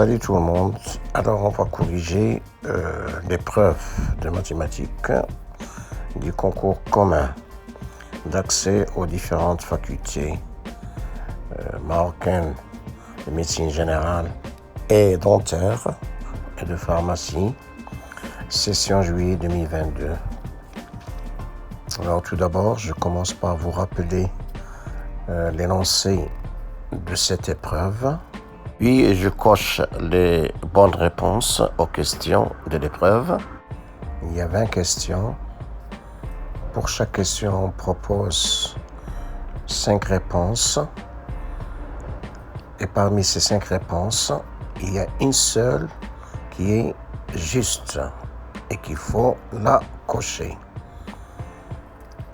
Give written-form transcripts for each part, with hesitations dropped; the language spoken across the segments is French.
Salut tout le monde. Alors on va corriger l'épreuve de mathématiques du concours commun d'accès aux différentes facultés marocaines de médecine générale et dentaire et de pharmacie, session juillet 2022. Alors tout d'abord, je commence par vous rappeler l'énoncé de cette épreuve. Puis je coche les bonnes réponses aux questions de l'épreuve. Il y a 20 questions. Pour chaque question, on propose 5 réponses. Et parmi ces 5 réponses, il y a une seule qui est juste et qu'il faut la cocher.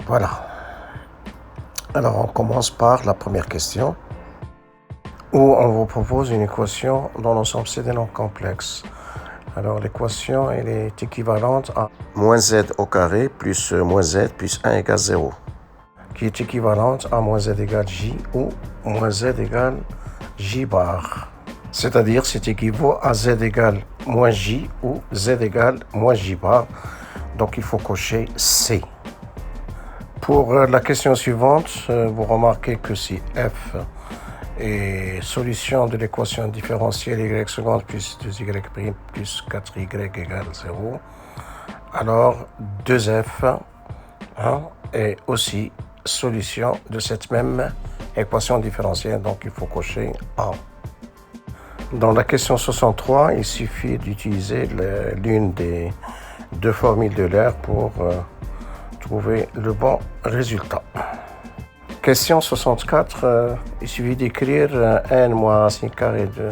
Voilà. Alors on commence par la première question, où on vous propose une équation dont l'ensemble c'est des nombres complexes. Alors l'équation elle est équivalente à moins z au carré plus moins z plus 1 égale 0, qui est équivalente à moins z égale j ou moins z égale j bar. C'est-à-dire c'est équivaut à z égale moins j ou z égale moins j bar. Donc il faut cocher C. Pour la question suivante, vous remarquez que si f est solution de l'équation différentielle y seconde plus 2y' plus 4y égale 0, alors 2f est aussi solution de cette même équation différentielle, donc il faut cocher A. Dans la question 63, il suffit d'utiliser l'une des deux formules de l'air pour trouver le bon résultat. Question 64, il suffit d'écrire n moins racine carrée de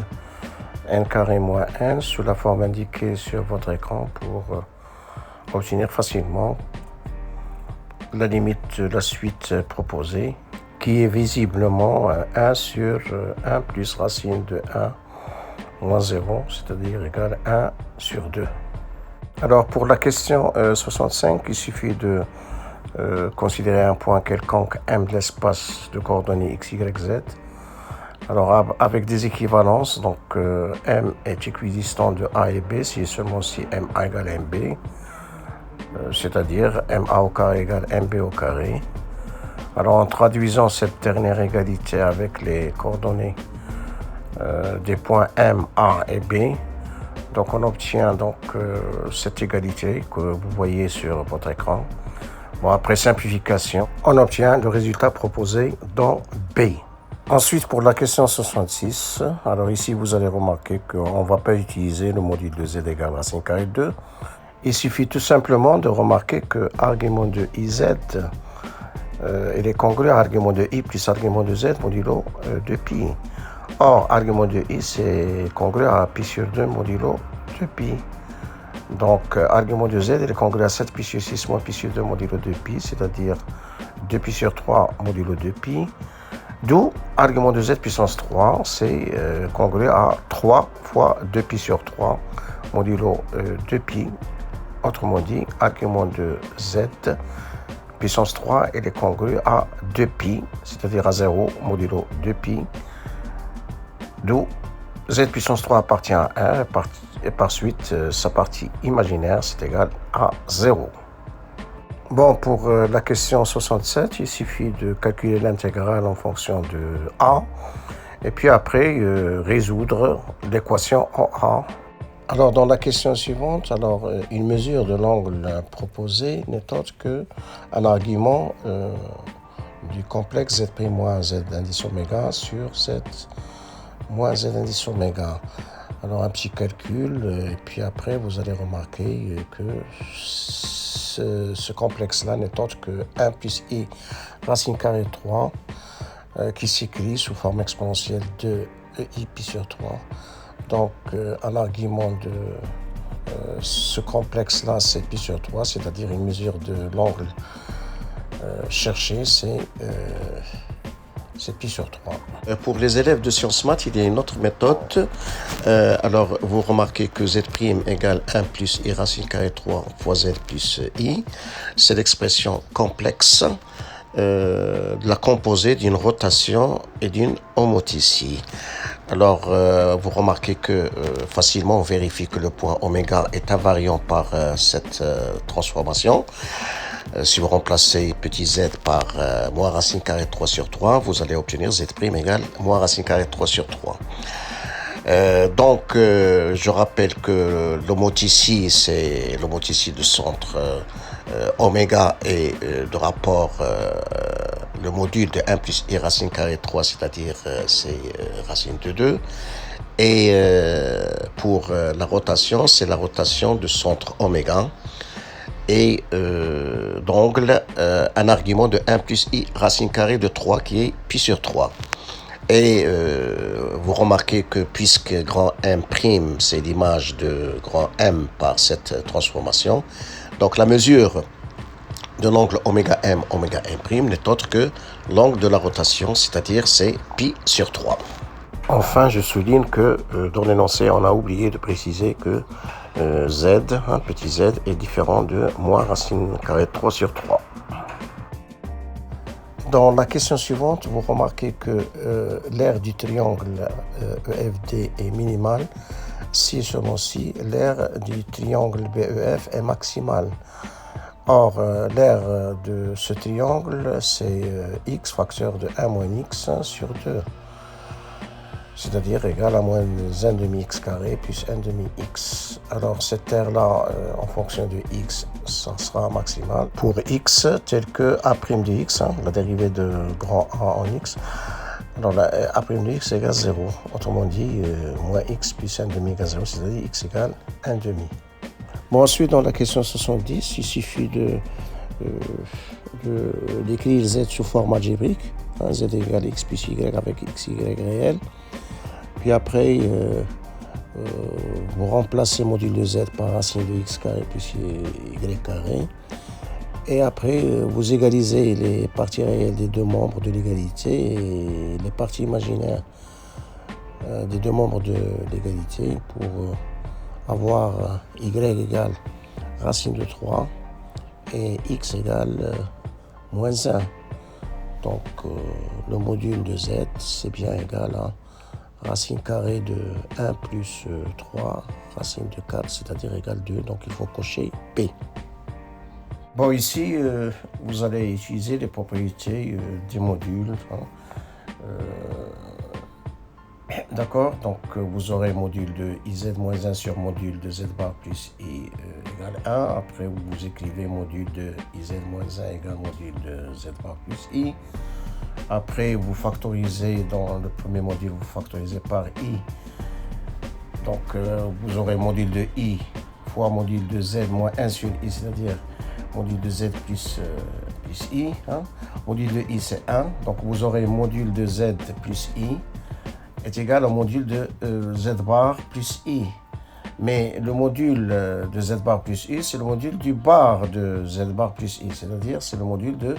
n carré moins n sous la forme indiquée sur votre écran pour obtenir facilement la limite de la suite proposée, qui est visiblement 1 sur 1 plus racine de 1 moins 0, c'est-à-dire égal 1 sur 2. Alors pour la question 65, il suffit de considérer un point quelconque M de l'espace de coordonnées x, y, z. Alors avec des équivalences, donc M est équidistant de A et B si et seulement si MA égale MB, c'est-à-dire MA au carré égale MB au carré. Alors en traduisant cette dernière égalité avec les coordonnées des points M, A et B, donc on obtient donc cette égalité que vous voyez sur votre écran. Bon, après simplification, on obtient le résultat proposé dans B. Ensuite, pour la question 66, alors ici vous allez remarquer qu'on ne va pas utiliser le module de z égale racine carrée de 2. Il suffit tout simplement de remarquer que argument de iz il est congru à argument de i plus argument de z modulo de pi. Or, argument de i c'est congru à pi sur 2 modulo de pi. Donc, argument de z il est congru à 7 pi sur 6 moins pi sur 2 modulo de pi, c'est-à-dire 2 pi sur 3 modulo de pi. D'où, argument de z puissance 3, c'est congru à 3 fois 2 pi sur 3 modulo de pi. Autrement dit, argument de z puissance 3, il est congru à 2 pi, c'est-à-dire à 0 modulo 2 pi. D'où, z puissance 3 appartient à 1 et par suite, sa partie imaginaire, c'est égal à 0. Bon, pour la question 67, il suffit de calculer l'intégrale en fonction de A et puis après résoudre l'équation en A. Alors, dans la question suivante, alors, une mesure de l'angle proposé n'est autre qu'un argument du complexe z' moins z indice oméga sur z moins z indice oméga. Alors, un petit calcul, et puis après, vous allez remarquer que ce complexe-là n'est autre que 1 plus i racine carrée de 3 qui s'écrit sous forme exponentielle de i pi sur 3. Donc, un argument de ce complexe-là, c'est pi sur 3, c'est-à-dire une mesure de l'angle cherché, c'est pi sur 3. Pour les élèves de sciences maths, il y a une autre méthode. Alors, vous remarquez que z' égale 1 plus i racine carrée 3 fois z plus i. C'est l'expression complexe de la composée d'une rotation et d'une homoticie. Alors, vous remarquez que facilement on vérifie que le point oméga est invariant par cette transformation. Si vous remplacez petit z par moins racine carrée de 3 sur 3, vous allez obtenir z' égale moins racine carrée de 3 sur 3. Je rappelle que l'homoticide, c'est l'homoticide de centre oméga et de rapport le module de 1 plus i racine carrée de 3, c'est-à-dire c'est racine de 2. Et pour la rotation, c'est la rotation de centre oméga et d'angle, un argument de 1 plus i racine carrée de 3 qui est pi sur 3. Et vous remarquez que puisque grand M', c'est l'image de grand M par cette transformation, donc la mesure de l'angle oméga M n'est autre que l'angle de la rotation, c'est-à-dire c'est pi sur 3. Enfin, je souligne que dans l'énoncé, on a oublié de préciser que z, petit z, est différent de moins racine carrée de 3 sur 3. Dans la question suivante, vous remarquez que l'aire du triangle EFD est minimale si seulement si l'aire du triangle BEF est maximale. Or, l'aire de ce triangle, c'est x facteur de 1 moins x sur 2, c'est-à-dire égal à moins 1 demi x carré plus 1 demi x. Alors, cette aire-là, en fonction de x, ça sera maximal pour x tel que a' de x, la dérivée de grand A en x. Alors, la a' de x égale 0. Autrement dit, moins x plus 1 demi égale 0, c'est-à-dire x égale 1 demi. Bon, ensuite, dans la question 70, il suffit d'écrire z sous forme algébrique, z égale x plus y avec xy réel. Puis après, vous remplacez module de z par racine de x carré plus y carré. Et après, vous égalisez les parties réelles des deux membres de l'égalité et les parties imaginaires des deux membres de l'égalité pour avoir y égale racine de 3 et x égale moins 1. Donc le module de z, c'est bien égal à racine carrée de 1 plus 3, racine de 4, c'est-à-dire égale 2. Donc il faut cocher P. Bon, ici, vous allez utiliser les propriétés des modules. D'accord, donc vous aurez module de iz moins 1 sur module de z bar plus i égale 1. Après, vous écrivez module de iz moins 1 égale module de z bar plus i. Après, vous factorisez dans le premier module, vous factorisez par i. Donc, vous aurez module de i fois module de z moins 1 sur i, c'est-à-dire module de z plus i. Module de i, c'est 1. Donc, vous aurez module de z plus i est égal au module de z bar plus i. Mais le module de z bar plus i, c'est le module du bar de z bar plus i, c'est-à-dire c'est le module de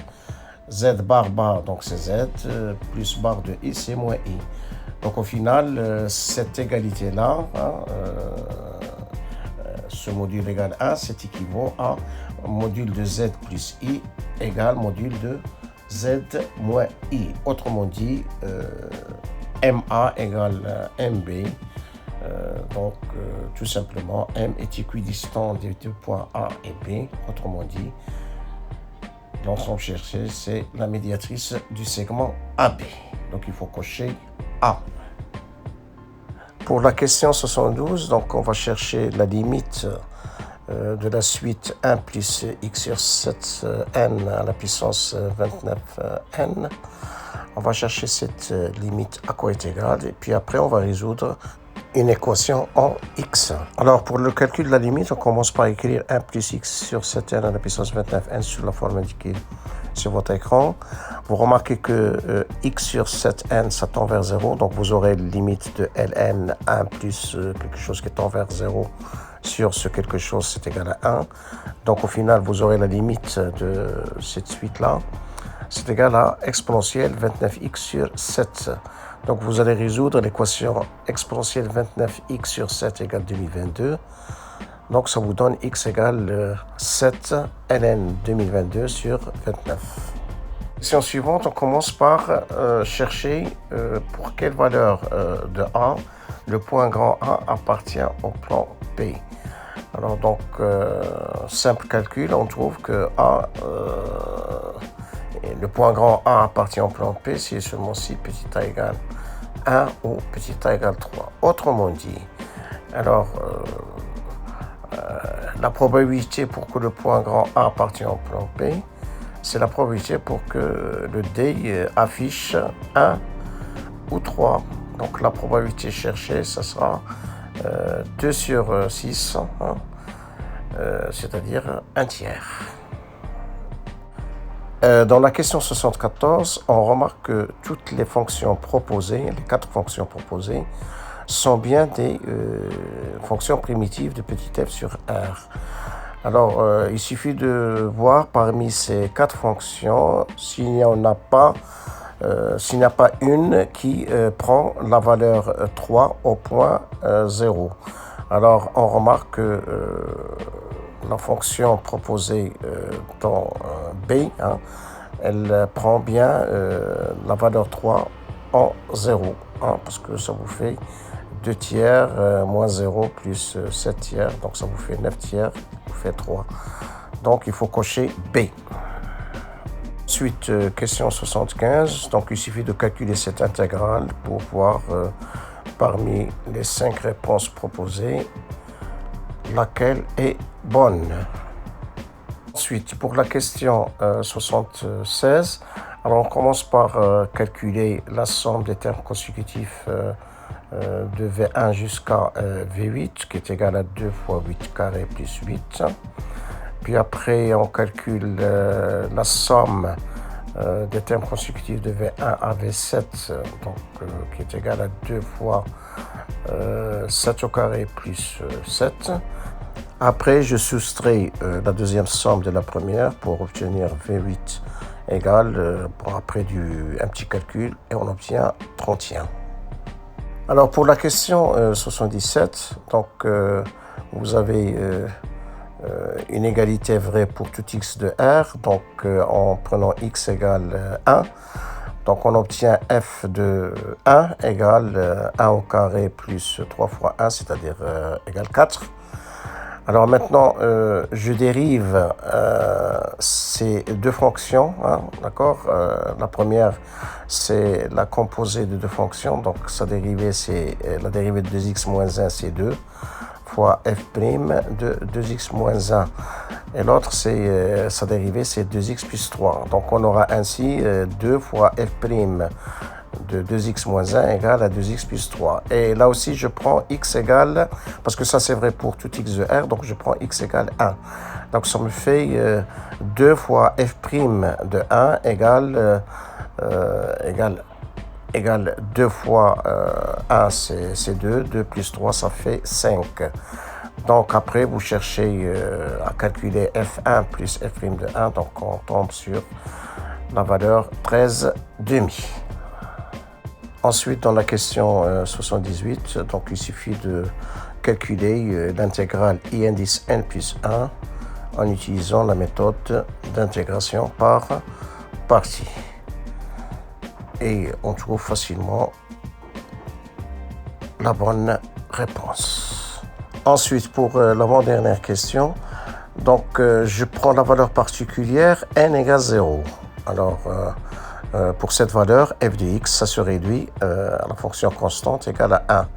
z bar bar, donc c'est z, plus bar de i, c'est moins i. Donc au final, cette égalité-là, ce module égale 1, c'est équivaut à module de z plus i égale module de z moins i. Autrement dit, MA égale MB. Tout simplement, M est équidistant des deux points A et B. Autrement dit, l'ensemble cherché, c'est la médiatrice du segment AB. Donc, il faut cocher A. Pour la question 72, donc on va chercher la limite de la suite 1 plus x sur 7n à la puissance 29n. On va chercher cette limite à quoi est égale et puis après on va résoudre une équation en x. Alors pour le calcul de la limite, on commence par écrire 1 plus x sur 7n à la puissance 29n sur la forme indiquée sur votre écran. Vous remarquez que x sur 7n ça tend vers 0, donc vous aurez limite de ln 1 plus quelque chose qui tend vers 0 sur ce quelque chose c'est égal à 1. Donc au final vous aurez la limite de cette suite là. C'est égal à exponentielle 29x sur 7. Donc vous allez résoudre l'équation exponentielle 29x sur 7 égale 2022. Donc ça vous donne x égale 7 ln 2022 sur 29. Question suivante, on commence par chercher pour quelle valeur de A le point grand A appartient au plan P. Alors donc, simple calcul, on trouve que le point grand A appartient au plan P si et seulement si petit a égale 1 ou petit a égale 3. Autrement dit, alors la probabilité pour que le point grand A appartienne au plan P, c'est la probabilité pour que le D affiche 1 ou 3. Donc la probabilité cherchée, ça sera 2 sur 6, hein, c'est-à-dire un tiers. Dans la question 74, on remarque que toutes les fonctions proposées, les 4 fonctions proposées, sont bien des fonctions primitives de petit f sur R. Alors, il suffit de voir parmi ces 4 fonctions s'il n'y en a pas, s'il n'y a pas une qui prend la valeur 3 au point 0. Alors, on remarque que la fonction proposée dans B, hein, elle prend bien la valeur 3 en 0, hein, parce que ça vous fait 2 tiers moins 0 plus 7 tiers, donc ça vous fait 9 tiers, vous fait 3. Donc il faut cocher B. Ensuite, question 75, donc il suffit de calculer cette intégrale pour voir parmi les 5 réponses proposées, laquelle est bonne. Ensuite, pour la question 76, alors on commence par calculer la somme des termes consécutifs de V1 jusqu'à V8, qui est égal à 2 fois 8 carré plus 8. Puis après, on calcule la somme des termes consécutifs de V1 à V7, donc, qui est égal à 2 fois 7 au carré plus 7. Après, je soustrais la deuxième somme de la première pour obtenir V8 égale, après un petit calcul, et on obtient 31. Alors pour la question 77, donc vous avez une égalité vraie pour tout x de R, donc en prenant x égale 1, donc on obtient f de 1 égale 1 au carré plus 3 fois 1, c'est-à-dire égale 4. Alors maintenant, je dérive ces deux fonctions, hein, d'accord. La première, c'est la composée de deux fonctions, donc sa dérivée, c'est la dérivée de 2x moins 1, c'est 2, fois f' de 2x moins 1. Et l'autre, c'est sa dérivée, c'est 2x plus 3. Donc on aura ainsi 2 fois f' de 2x moins 1 égale à 2x plus 3. Et là aussi, je prends x égale, parce que ça c'est vrai pour tout x de R, donc je prends x égale 1. Donc ça me fait 2 fois f' de 1 égale 2 fois 1, c'est 2, 2 plus 3, ça fait 5. Donc après, vous cherchez à calculer f1 plus f' de 1, donc on tombe sur la valeur 13,5. Ensuite, dans la question 78, donc il suffit de calculer l'intégrale I indice n plus 1 en utilisant la méthode d'intégration par partie. Et on trouve facilement la bonne réponse. Ensuite, pour l'avant-dernière question, donc je prends la valeur particulière n égale 0. Alors, pour cette valeur, f de x, ça se réduit à la fonction constante égale à 1.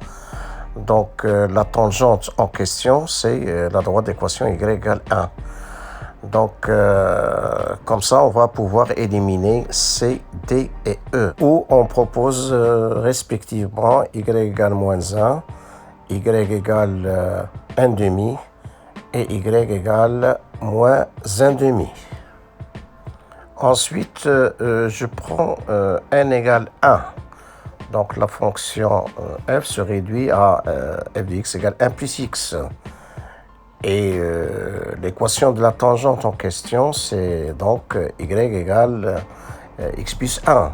Donc, la tangente en question, c'est la droite d'équation y égale 1. Donc, comme ça, on va pouvoir éliminer C, D et E, où on propose respectivement y égale moins 1, y égale 1 demi et y égale moins 1 demi. Ensuite, je prends n égale 1. Donc, la fonction f se réduit à f de x égale 1 plus x. Et l'équation de la tangente en question, c'est donc y égale x plus 1.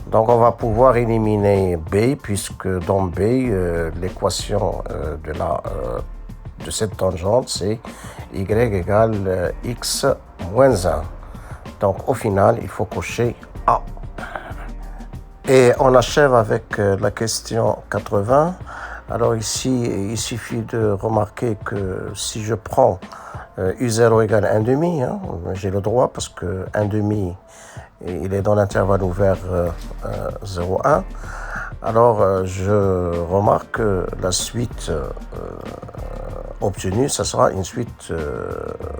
Donc, on va pouvoir éliminer b, puisque dans b, l'équation de cette tangente, c'est y égale x moins 1. Donc au final, il faut cocher A. Et on achève avec la question 80. Alors ici, il suffit de remarquer que si je prends U0 égale 1 demi, hein, j'ai le droit parce que 1 demi, il est dans l'intervalle ouvert 0,1. Alors je remarque que la suite obtenue, ça sera une suite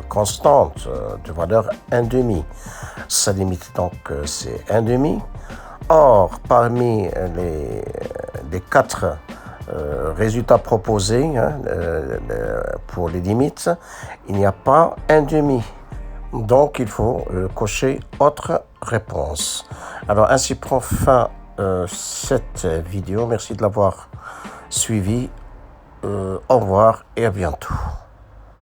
constante de valeur 1 demi. Sa limite donc c'est 1 demi. Or, parmi les 4 résultats proposés pour les limites, il n'y a pas 1 demi. Donc, il faut cocher autre réponse. Alors, ainsi prend fin cette vidéo. Merci de l'avoir suivi. Au revoir et à bientôt.